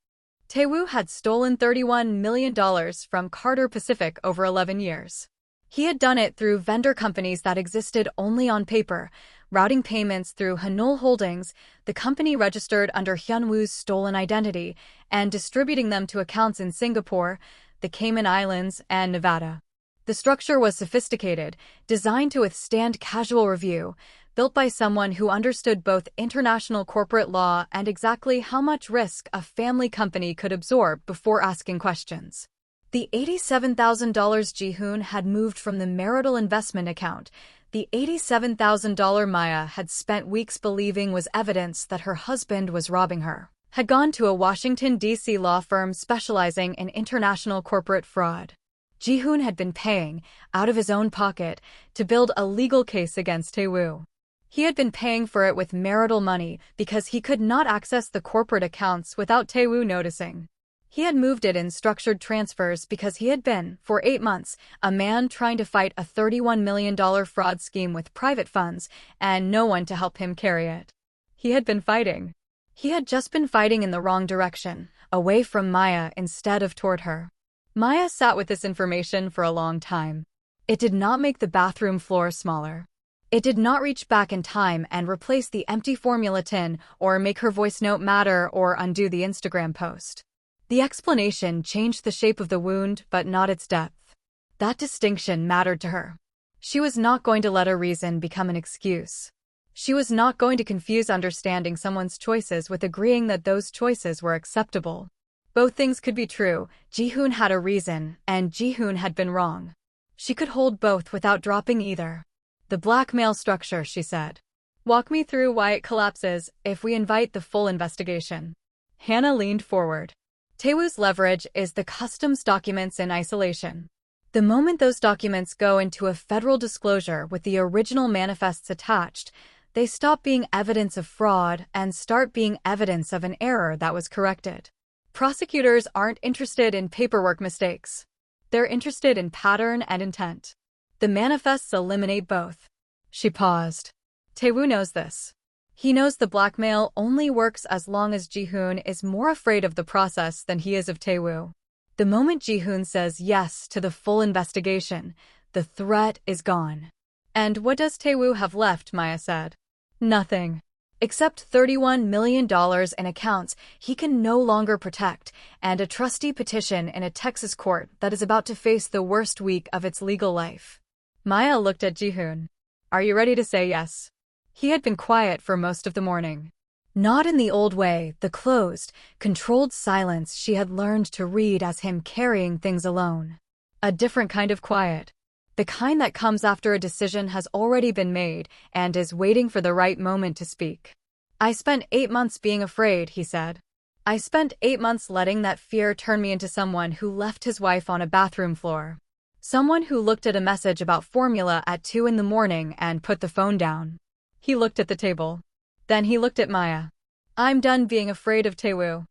Taewoo had stolen $31 million from Carter Pacific over 11 years. He had done it through vendor companies that existed only on paper, routing payments through Hanul Holdings, the company registered under Hyunwoo's stolen identity, and distributing them to accounts in Singapore, the Cayman Islands, and Nevada. The structure was sophisticated, designed to withstand casual review, built by someone who understood both international corporate law and exactly how much risk a family company could absorb before asking questions. The $87,000 Ji-Hoon had moved from the marital investment account. The $87,000 Maya had spent weeks believing was evidence that her husband was robbing her, had gone to a Washington, D.C. law firm specializing in international corporate fraud. Ji-Hoon had been paying, out of his own pocket, to build a legal case against Taewoo. He had been paying for it with marital money because he could not access the corporate accounts without Taewoo noticing. He had moved it in structured transfers because he had been, for 8 months, a man trying to fight a $31 million fraud scheme with private funds and no one to help him carry it. He had been fighting. He had just been fighting in the wrong direction, away from Maya instead of toward her. Maya sat with this information for a long time. It did not make the bathroom floor smaller. It did not reach back in time and replace the empty formula tin or make her voice note matter or undo the Instagram post. The explanation changed the shape of the wound, but not its depth. That distinction mattered to her. She was not going to let a reason become an excuse. She was not going to confuse understanding someone's choices with agreeing that those choices were acceptable. Both things could be true. Ji-Hoon had a reason, and Ji-Hoon had been wrong. She could hold both without dropping either. The blackmail structure, she said. Walk me through why it collapses if we invite the full investigation. Hannah leaned forward. Taewoo's leverage is the customs documents in isolation. The moment those documents go into a federal disclosure with the original manifests attached, they stop being evidence of fraud and start being evidence of an error that was corrected. Prosecutors aren't interested in paperwork mistakes. They're interested in pattern and intent. The manifests eliminate both. She paused. Taewoo knows this. He knows the blackmail only works as long as Ji-Hoon is more afraid of the process than he is of Taewoo. The moment Ji-Hoon says yes to the full investigation, the threat is gone. And what does Taewoo have left, Maya said. Nothing. Except $31 million in accounts he can no longer protect, and a trustee petition in a Texas court that is about to face the worst week of its legal life. Maya looked at Ji-Hoon. Are you ready to say yes? He had been quiet for most of the morning. Not in the old way, the closed, controlled silence she had learned to read as him carrying things alone. A different kind of quiet. The kind that comes after a decision has already been made and is waiting for the right moment to speak. I spent 8 months being afraid, he said. I spent 8 months letting that fear turn me into someone who left his wife on a bathroom floor. Someone who looked at a message about formula at 2 in the morning and put the phone down. He looked at the table. Then he looked at Maya. I'm done being afraid of Taewoo.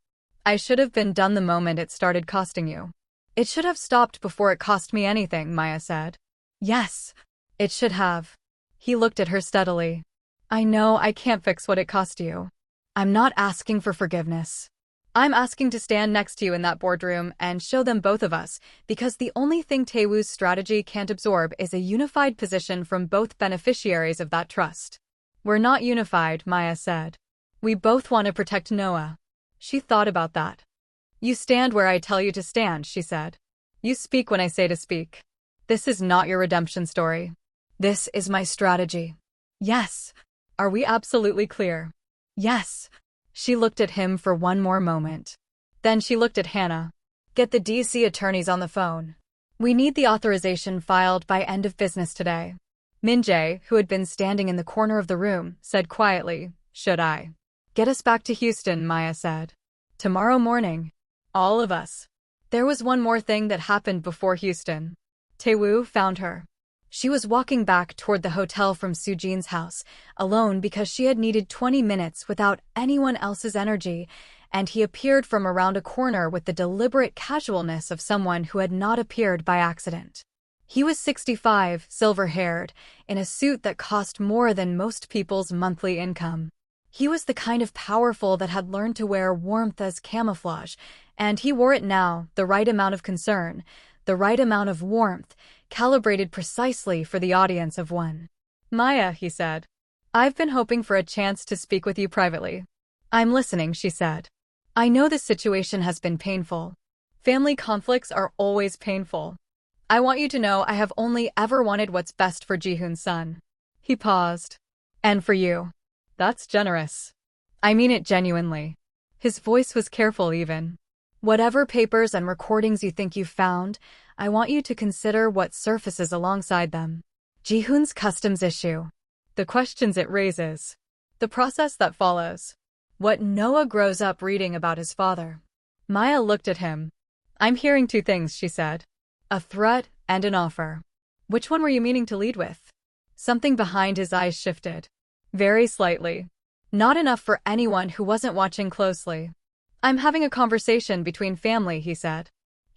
I should have been done the moment it started costing you. It should have stopped before it cost me anything, Maya said. Yes, it should have. He looked at her steadily. I know I can't fix what it cost you. I'm not asking for forgiveness. I'm asking to stand next to you in that boardroom and show them both of us, because the only thing Taewoo's strategy can't absorb is a unified position from both beneficiaries of that trust. We're not unified, Maya said. We both want to protect Noah. She thought about that. You stand where I tell you to stand, she said. You speak when I say to speak. This is not your redemption story. This is my strategy. Yes. Are we absolutely clear? Yes. She looked at him for one more moment. Then she looked at Hannah. Get the DC attorneys on the phone. We need the authorization filed by end of business today. Min-jae, who had been standing in the corner of the room, said quietly, Should I? Get us back to Houston, Maya said. Tomorrow morning. All of us. There was one more thing that happened before Houston. Taewoo found her. She was walking back toward the hotel from Sujin's house, alone because she had needed 20 minutes without anyone else's energy, and he appeared from around a corner with the deliberate casualness of someone who had not appeared by accident. He was 65, silver-haired, in a suit that cost more than most people's monthly income. He was the kind of powerful that had learned to wear warmth as camouflage, and he wore it now, the right amount of concern, the right amount of warmth, calibrated precisely for the audience of one. Maya, he said. I've been hoping for a chance to speak with you privately. I'm listening, she said. I know this situation has been painful. Family conflicts are always painful. I want you to know I have only ever wanted what's best for Ji-Hoon's son. He paused. And for you. That's generous. I mean it genuinely. His voice was careful even. Whatever papers and recordings you think you've found, I want you to consider what surfaces alongside them. Ji-Hoon's customs issue. The questions it raises. The process that follows. What Noah grows up reading about his father. Maya looked at him. I'm hearing 2 things, she said. A threat and an offer. Which one were you meaning to lead with? Something behind his eyes shifted. Very slightly. Not enough for anyone who wasn't watching closely. I'm having a conversation between family, he said.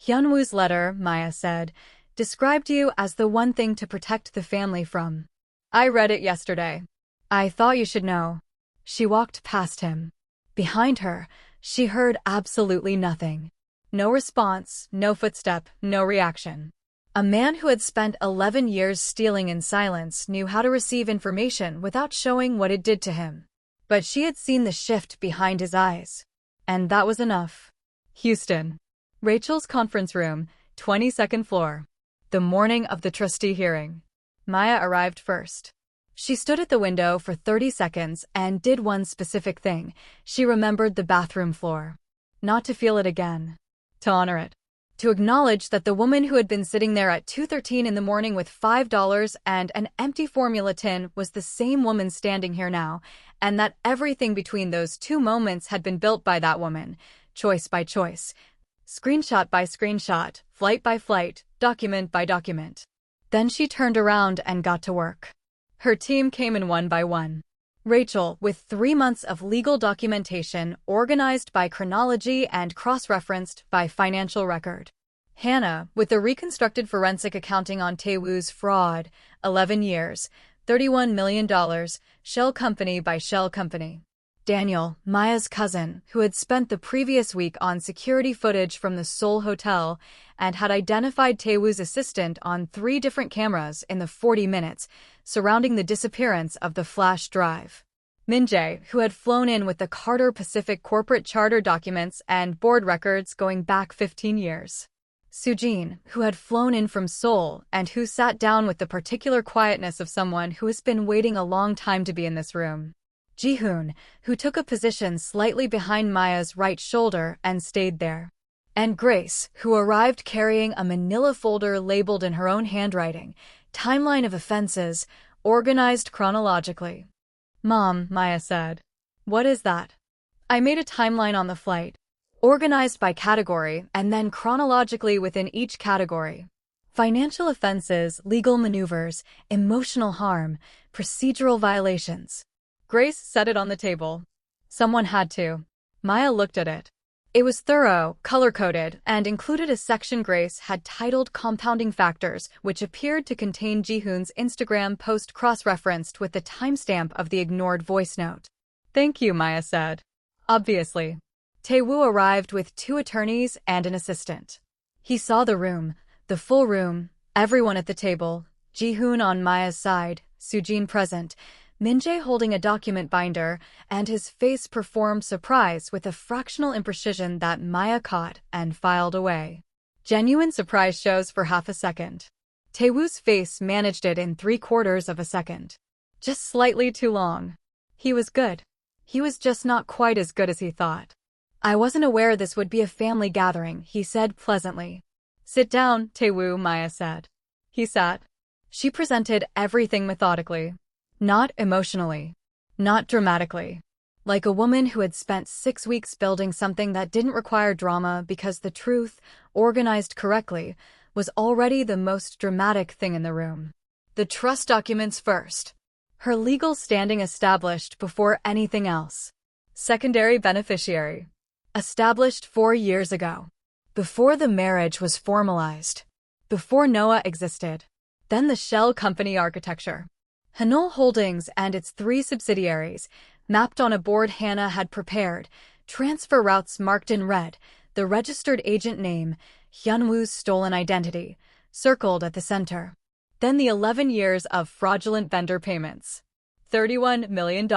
Hyunwoo's letter, Maya said, described you as the one thing to protect the family from. I read it yesterday. I thought you should know. She walked past him. Behind her, she heard absolutely nothing. No response, no footstep, no reaction. A man who had spent 11 years stealing in silence knew how to receive information without showing what it did to him. But she had seen the shift behind his eyes. And that was enough. Houston. Rachel's conference room, 22nd floor. The morning of the trustee hearing. Maya arrived first. She stood at the window for 30 seconds and did one specific thing. She remembered the bathroom floor. Not to feel it again. To honor it. To acknowledge that the woman who had been sitting there at 2:13 in the morning with $5 and an empty formula tin was the same woman standing here now, and that everything between those two moments had been built by that woman, choice by choice, screenshot by screenshot, flight by flight, document by document. Then she turned around and got to work. Her team came in one by one. Rachel, with 3 months of legal documentation organized by chronology and cross-referenced by financial record. Hannah, with the reconstructed forensic accounting on Taewoo's fraud, 11 years, $31 million, shell company by shell company. Daniel, Maya's cousin, who had spent the previous week on security footage from the Seoul hotel and had identified Taewoo's assistant on 3 different cameras in the 40 minutes surrounding the disappearance of the flash drive. Min-jae, who had flown in with the Carter Pacific corporate charter documents and board records going back 15 years. Sujin, who had flown in from Seoul and who sat down with the particular quietness of someone who has been waiting a long time to be in this room. Ji-Hoon, who took a position slightly behind Maya's right shoulder and stayed there. And Grace, who arrived carrying a manila folder labeled in her own handwriting, timeline of offenses, organized chronologically. "Mom," Maya said. "What is that?" "I made a timeline on the flight, organized by category and then chronologically within each category. Financial offenses, legal maneuvers, emotional harm, procedural violations." Grace set it on the table. Someone had to. Maya looked at it. It was thorough, color-coded, and included a section Grace had titled Compounding Factors, which appeared to contain Ji-Hoon's Instagram post cross-referenced with the timestamp of the ignored voice note. "Thank you," Maya said. "Obviously." Taewoo arrived with 2 attorneys and an assistant. He saw the room, the full room, everyone at the table, Ji-Hoon on Maya's side, Sujin present, Min-jae holding a document binder, and his face performed surprise with a fractional imprecision that Maya caught and filed away. Genuine surprise shows for half a second. Taewoo's face managed it in 3/4 of a second. Just slightly too long. He was good. He was just not quite as good as he thought. "I wasn't aware this would be a family gathering," he said pleasantly. "Sit down, Taewoo," Maya said. He sat. She presented everything methodically. Not emotionally. Not dramatically. Like a woman who had spent 6 weeks building something that didn't require drama because the truth, organized correctly, was already the most dramatic thing in the room. The trust documents first. Her legal standing established before anything else. Secondary beneficiary. Established 4 years ago. Before the marriage was formalized. Before Noah existed. Then the shell company architecture. Hanul Holdings and its 3 subsidiaries, mapped on a board Hannah had prepared, transfer routes marked in red, the registered agent name, Hyunwoo's stolen identity, circled at the center. Then the 11 years of fraudulent vendor payments. $31 million.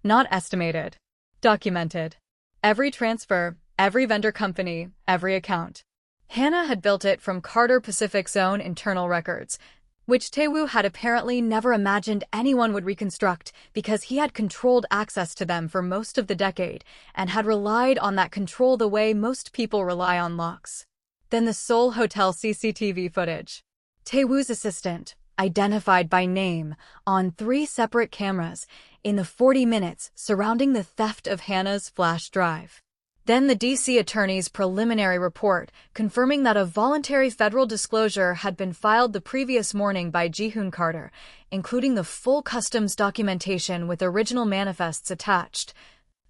Not estimated. Documented. Every transfer, every vendor company, every account. Hannah had built it from Carter Pacific's own internal records, which Taewoo had apparently never imagined anyone would reconstruct because he had controlled access to them for most of the decade and had relied on that control the way most people rely on locks. Then the Seoul hotel CCTV footage. Taewoo's assistant, identified by name, on 3 separate cameras, in the 40 minutes surrounding the theft of Hannah's flash drive. Then the D.C. attorney's preliminary report confirming that a voluntary federal disclosure had been filed the previous morning by Ji-Hoon Carter, including the full customs documentation with original manifests attached,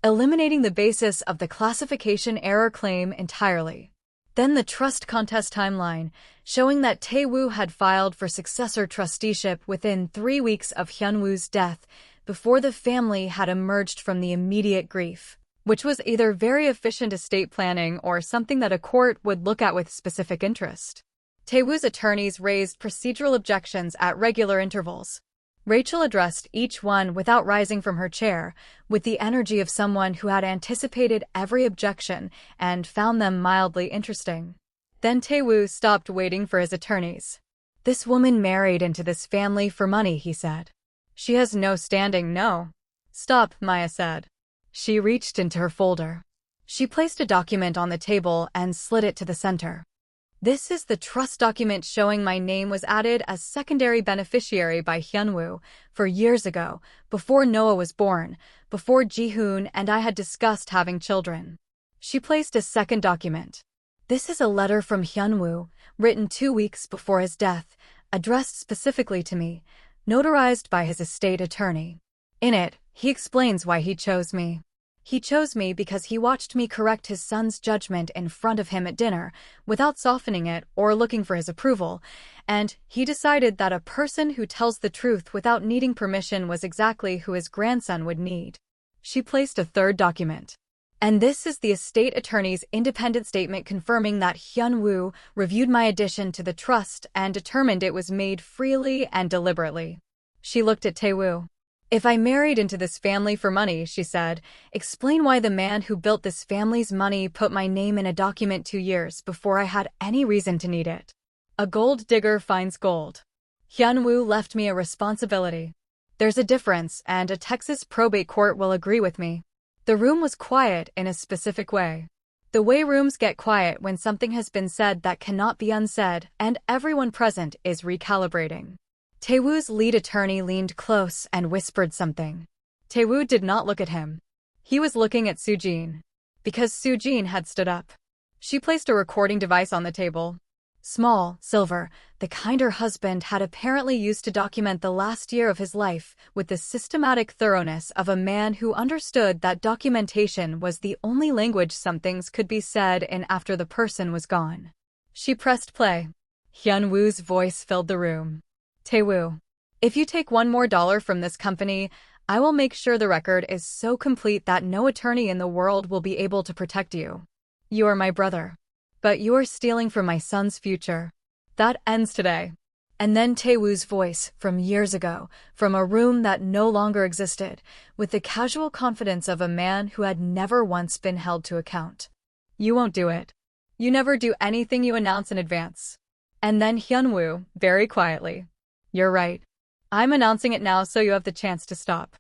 eliminating the basis of the classification error claim entirely. Then the trust contest timeline, showing that Taewoo had filed for successor trusteeship within 3 weeks of Hyunwoo's death, before the family had emerged from the immediate grief, which was either very efficient estate planning or something that a court would look at with specific interest. Taewoo's attorneys raised procedural objections at regular intervals. Rachel addressed each one without rising from her chair, with the energy of someone who had anticipated every objection and found them mildly interesting. Then Taewoo stopped waiting for his attorneys. "This woman married into this family for money," he said. "She has no standing, no." "Stop," Maya said. She reached into her folder. She placed a document on the table and slid it to the center. "This is the trust document showing my name was added as secondary beneficiary by Hyunwoo for years ago, before Noah was born, before Ji-Hoon and I had discussed having children." She placed a second document. "This is a letter from Hyunwoo, written 2 weeks before his death, addressed specifically to me, notarized by his estate attorney. In it, he explains why he chose me. He chose me because he watched me correct his son's judgment in front of him at dinner, without softening it or looking for his approval, and he decided that a person who tells the truth without needing permission was exactly who his grandson would need." She placed a third document. "And this is the estate attorney's independent statement confirming that Hyunwoo reviewed my addition to the trust and determined it was made freely and deliberately." She looked at Taewoo. "If I married into this family for money," she said, "explain why the man who built this family's money put my name in a document 2 years before I had any reason to need it. A gold digger finds gold. Hyunwoo left me a responsibility. There's a difference, and a Texas probate court will agree with me." The room was quiet in a specific way. The way rooms get quiet when something has been said that cannot be unsaid and everyone present is recalibrating. Taewoo's lead attorney leaned close and whispered something. Taewoo did not look at him. He was looking at Soo-jin. Because Soo-jin had stood up. She placed a recording device on the table. Small, silver, the kind her husband had apparently used to document the last year of his life with the systematic thoroughness of a man who understood that documentation was the only language some things could be said in after the person was gone. She pressed play. Hyunwoo's voice filled the room. "Taewoo, if you take $1 more from this company, I will make sure the record is so complete that no attorney in the world will be able to protect you. You are my brother. But you are stealing from my son's future. That ends today." And then Taewoo's voice, from years ago, from a room that no longer existed, with the casual confidence of a man who had never once been held to account. "You won't do it. You never do anything you announce in advance." And then Hyunwoo, very quietly. "You're right. I'm announcing it now so you have the chance to stop.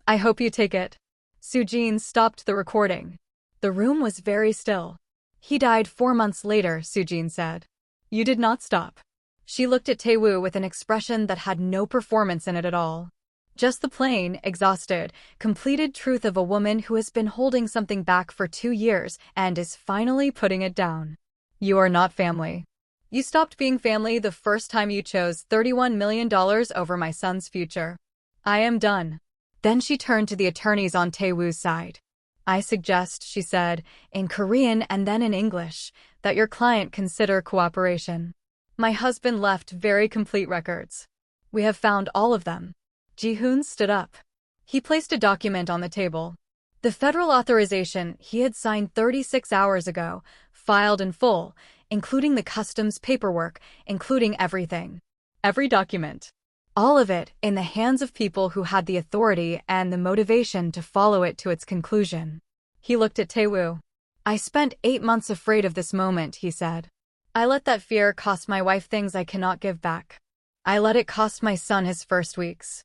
I hope you take it." Soo-jin stopped the recording. The room was very still. "He died 4 months later," Soo-jin said. "You did not stop." She looked at Taewoo with an expression that had no performance in it at all. Just the plain, exhausted, completed truth of a woman who has been holding something back for 2 years and is finally putting it down. "You are not family. You stopped being family the first time you chose $31 million over my son's future. I am done." Then she turned to the attorneys on Taewoo's side. "I suggest," she said, in Korean and then in English, "that your client consider cooperation. My husband left very complete records. We have found all of them." Ji-Hoon stood up. He placed a document on the table. The federal authorization he had signed 36 hours ago, filed in full, including the customs paperwork, including everything. Every document. All of it in the hands of people who had the authority and the motivation to follow it to its conclusion. He looked at Taewoo. "I spent 8 months afraid of this moment," he said. "I let that fear cost my wife things I cannot give back. I let it cost my son his first weeks.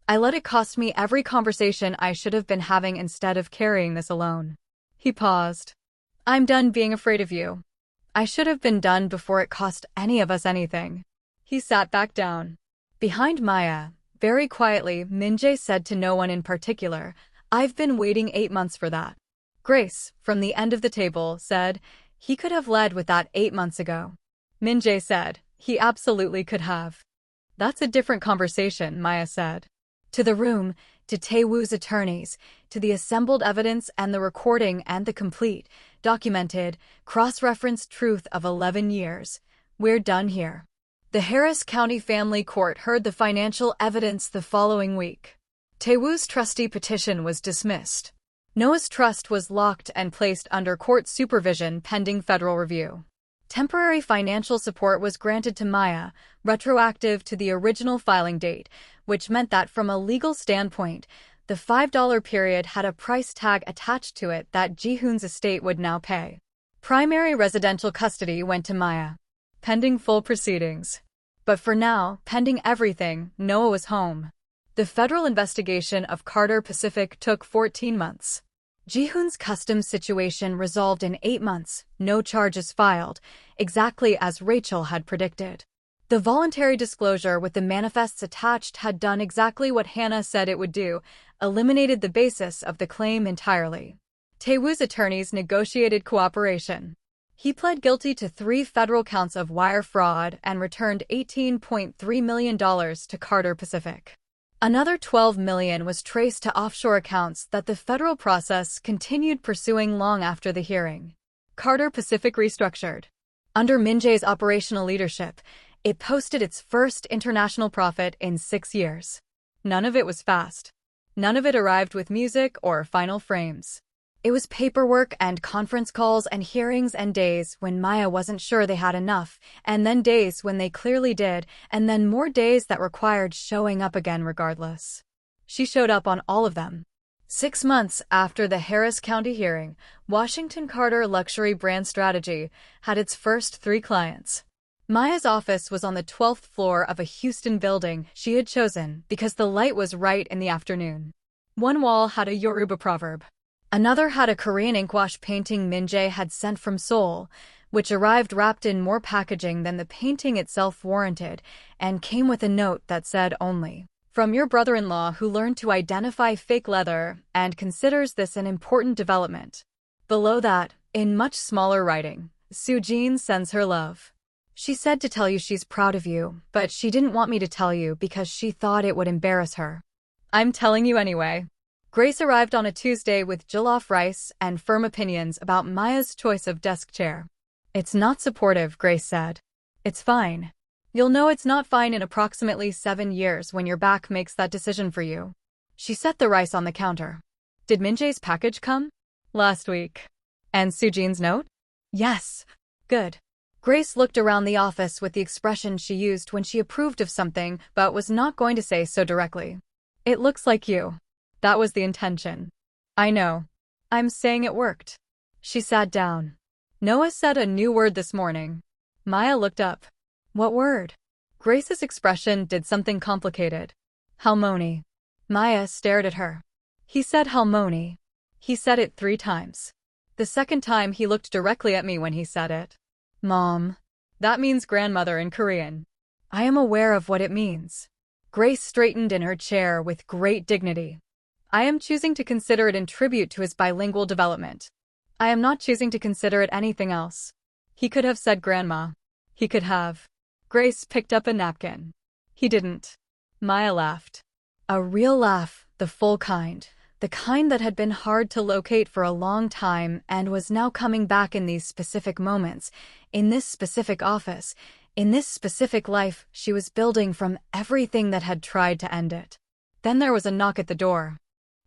I let it cost me every conversation I should have been having instead of carrying this alone." He paused. "I'm done being afraid of you. I should have been done before it cost any of us anything." He sat back down. Behind Maya, very quietly, Min-jae said to no one in particular, "I've been waiting 8 months for that." Grace, from the end of the table, said, "He could have led with that 8 months ago." Min-jae said, "He absolutely could have." "That's a different conversation," Maya said. To the room, to Taewoo's attorneys, to the assembled evidence and the recording and the complete, documented, cross-referenced truth of 11 years. We're done here. The Harris County Family Court heard the financial evidence the following week. Taewoo's trustee petition was dismissed. Noah's trust was locked and placed under court supervision pending federal review. Temporary financial support was granted to Maya, retroactive to the original filing date, which meant that from a legal standpoint, the $5 period had a price tag attached to it that Ji-Hoon's estate would now pay. Primary residential custody went to Maya, pending full proceedings. But for now, pending everything, Noah was home. The federal investigation of Carter Pacific took 14 months. Ji-Hoon's customs situation resolved in 8 months, no charges filed, exactly as Rachel had predicted. The voluntary disclosure with the manifests attached had done exactly what Hannah said it would do, eliminated the basis of the claim entirely. Taewoo's attorneys negotiated cooperation. He pled guilty to 3 federal counts of wire fraud and returned $18.3 million to Carter Pacific. Another $12 million was traced to offshore accounts that the federal process continued pursuing long after the hearing. Carter Pacific restructured. Under Min Jae's operational leadership, it posted its first international profit in 6 years. None of it was fast. None of it arrived with music or final frames. It was paperwork and conference calls and hearings and days when Maya wasn't sure they had enough, and then days when they clearly did, and then more days that required showing up again regardless. She showed up on all of them. 6 months after the Harris County hearing, Washington Carter Luxury Brand Strategy had its first 3 clients. Maya's office was on the 12th floor of a Houston building she had chosen because the light was right in the afternoon. One wall had a Yoruba proverb. Another had a Korean inkwash painting Min Jae had sent from Seoul, which arrived wrapped in more packaging than the painting itself warranted, and came with a note that said only, "From your brother-in-law who learned to identify fake leather and considers this an important development." Below that, in much smaller writing, Soo-jin sends her love. She said to tell you she's proud of you, but she didn't want me to tell you because she thought it would embarrass her. I'm telling you anyway. Grace arrived on a Tuesday with jollof rice and firm opinions about Maya's choice of desk chair. It's not supportive, Grace said. It's fine. You'll know it's not fine in approximately 7 years when your back makes that decision for you. She set the rice on the counter. Did Min Jae's package come? Last week. And Soo-jin's note? Yes. Good. Grace looked around the office with the expression she used when she approved of something but was not going to say so directly. It looks like you. That was the intention. I know. I'm saying it worked. She sat down. Noah said a new word this morning. Maya looked up. What word? Grace's expression did something complicated. Halmoni. Maya stared at her. He said halmoni. He said it 3 times. The second time he looked directly at me when he said it. Mom. That means grandmother in Korean. I am aware of what it means. Grace straightened in her chair with great dignity. I am choosing to consider it in tribute to his bilingual development. I am not choosing to consider it anything else. He could have said grandma. He could have. Grace picked up a napkin. He didn't. Maya laughed. A real laugh, the full kind. The kind that had been hard to locate for a long time and was now coming back in these specific moments, in this specific office, in this specific life she was building from everything that had tried to end it. Then there was a knock at the door.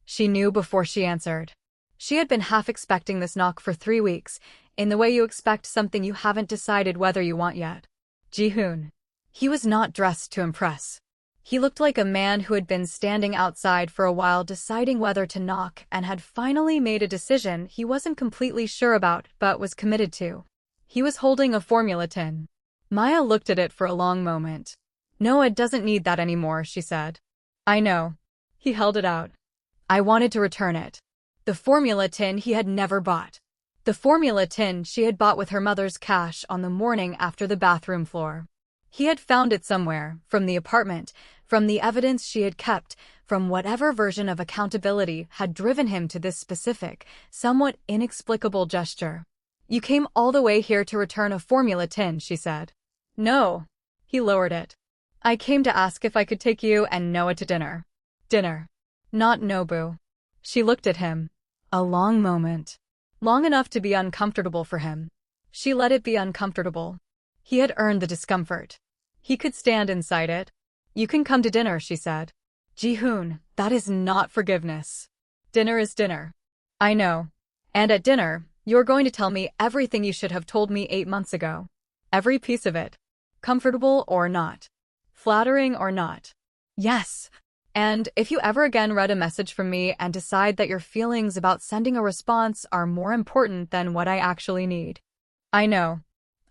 She knew before she answered. She had been half expecting this knock for 3 weeks, in the way you expect something you haven't decided whether you want yet. Ji-Hoon. He was not dressed to impress. He looked like a man who had been standing outside for a while deciding whether to knock and had finally made a decision he wasn't completely sure about but was committed to. He was holding a formula tin. Maya looked at it for a long moment. Noah doesn't need that anymore, she said. I know. He held it out. I wanted to return it. The formula tin he had never bought. The formula tin she had bought with her mother's cash on the morning after the bathroom floor. He had found it somewhere, from the apartment, from the evidence she had kept, from whatever version of accountability had driven him to this specific, somewhat inexplicable gesture. You came all the way here to return a formula tin, she said. No. He lowered it. I came to ask if I could take you and Noah to dinner. Dinner. Not Nobu. She looked at him. A long moment. Long enough to be uncomfortable for him. She let it be uncomfortable. He had earned the discomfort. He could stand inside it. You can come to dinner, she said. Ji-Hoon, that is not forgiveness. Dinner is dinner. I know. And at dinner, you're going to tell me everything you should have told me 8 months ago. Every piece of it. Comfortable or not. Flattering or not. Yes. And if you ever again read a message from me and decide that your feelings about sending a response are more important than what I actually need. I know.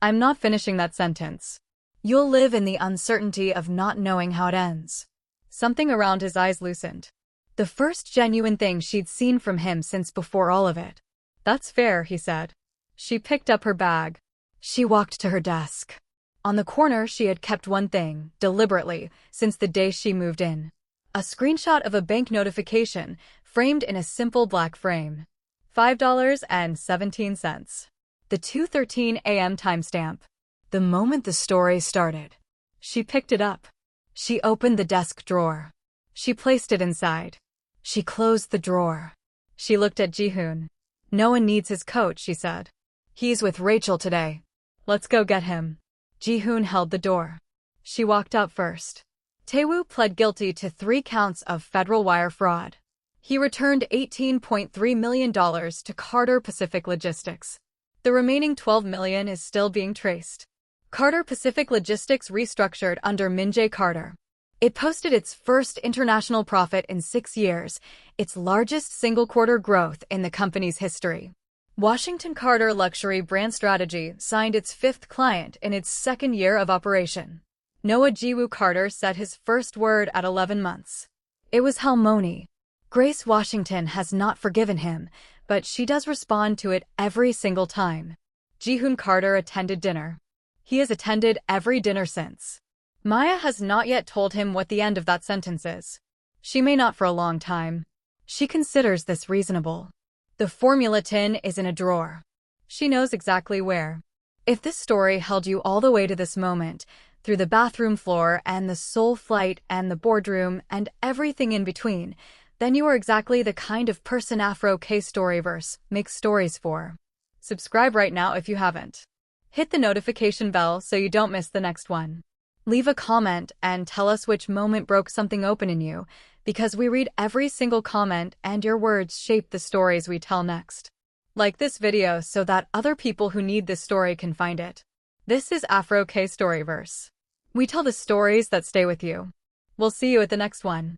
I'm not finishing that sentence. You'll live in the uncertainty of not knowing how it ends. Something around his eyes loosened. The first genuine thing she'd seen from him since before all of it. That's fair, he said. She picked up her bag. She walked to her desk. On the corner she had kept one thing, deliberately, since the day she moved in. A screenshot of a bank notification, framed in a simple black frame. $5.17. The 2:13 a.m. timestamp. The moment the story started. She picked it up. She opened the desk drawer. She placed it inside. She closed the drawer. She looked at Ji-Hoon. No one needs his coat, she said. He's with Rachel today. Let's go get him. Ji-Hoon held the door. She walked out first. Taewoo pled guilty to 3 counts of federal wire fraud. He returned $18.3 million to Carter Pacific Logistics. The remaining $12 million is still being traced. Carter Pacific Logistics restructured under Min-jae Carter. It posted its first international profit in 6 years, its largest single-quarter growth in the company's history. Washington Carter Luxury Brand Strategy signed its 5th client in its 2nd year of operation. Noah Jiwoo Carter said his first word at 11 months. It was Halmoni. Grace Washington has not forgiven him, but she does respond to it every single time. Ji-Hoon Carter attended dinner. He has attended every dinner since. Maya has not yet told him what the end of that sentence is. She may not for a long time. She considers this reasonable. The formula tin is in a drawer. She knows exactly where. If this story held you all the way to this moment, through the bathroom floor and the Seoul flight and the boardroom and everything in between, then you are exactly the kind of person Afro K-Storyverse makes stories for. Subscribe right now if you haven't. Hit the notification bell so you don't miss the next one. Leave a comment and tell us which moment broke something open in you, because we read every single comment and your words shape the stories we tell next. Like this video so that other people who need this story can find it. This is Afro K-Storyverse. We tell the stories that stay with you. We'll see you at the next one.